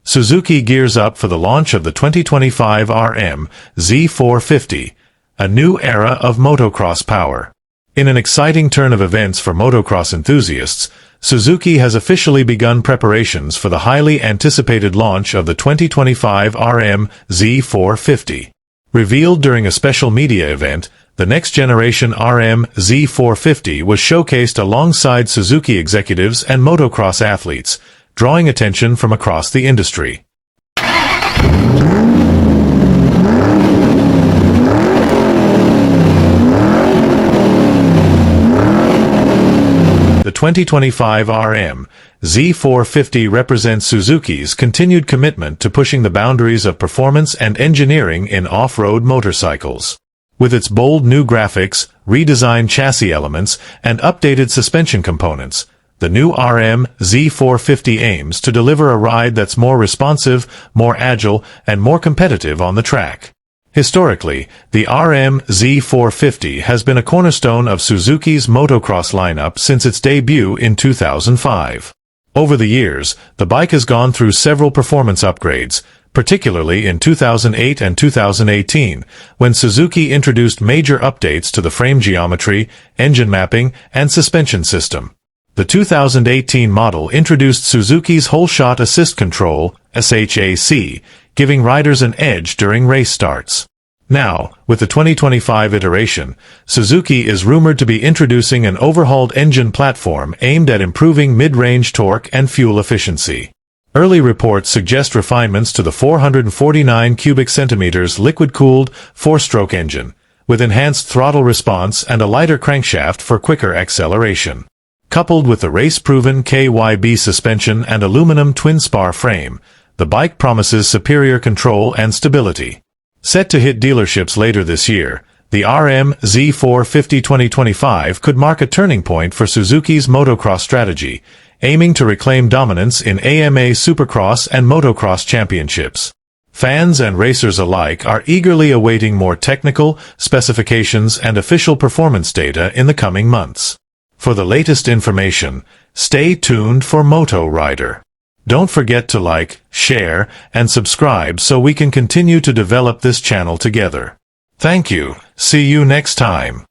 Suzuki gears up for the launch of the 2025 RM-Z450, a new era of motocross power. In an exciting turn of events for motocross enthusiasts, Suzuki has officially begun preparations for the highly anticipated launch of the 2025 RM-Z450. Revealed during a special media event, the next-generation RM-Z450 was showcased alongside Suzuki executives and motocross athletes, drawing attention from across the industry. The 2025 RM-Z450 represents Suzuki's continued commitment to pushing the boundaries of performance and engineering in off-road motorcycles. With its bold new graphics, redesigned chassis elements, and updated suspension components, the new RM-Z450 aims to deliver a ride that's more responsive, more agile, and more competitive on the track. Historically, the RM-Z450 has been a cornerstone of Suzuki's motocross lineup since its debut in 2005. Over the years, the bike has gone through several performance upgrades, particularly in 2008 and 2018, when Suzuki introduced major updates to the frame geometry, engine mapping, and suspension system. The 2018 model introduced Suzuki's Whole Shot Assist Control, SHAC, giving riders an edge during race starts. Now, with the 2025 iteration, Suzuki is rumored to be introducing an overhauled engine platform aimed at improving mid-range torque and fuel efficiency. Early reports suggest refinements to the 449 cubic centimeters liquid-cooled, four-stroke engine, with enhanced throttle response and a lighter crankshaft for quicker acceleration. Coupled with the race-proven KYB suspension and aluminum twin-spar frame, the bike promises superior control and stability. Set to hit dealerships later this year, the RM-Z450 2025 could mark a turning point for Suzuki's motocross strategy, aiming to reclaim dominance in AMA Supercross and Motocross championships. Fans and racers alike are eagerly awaiting more technical specifications and official performance data in the coming months. For the latest information, stay tuned for Moto Rider. Don't forget to like, share, and subscribe so we can continue to develop this channel together. Thank you. See you next time.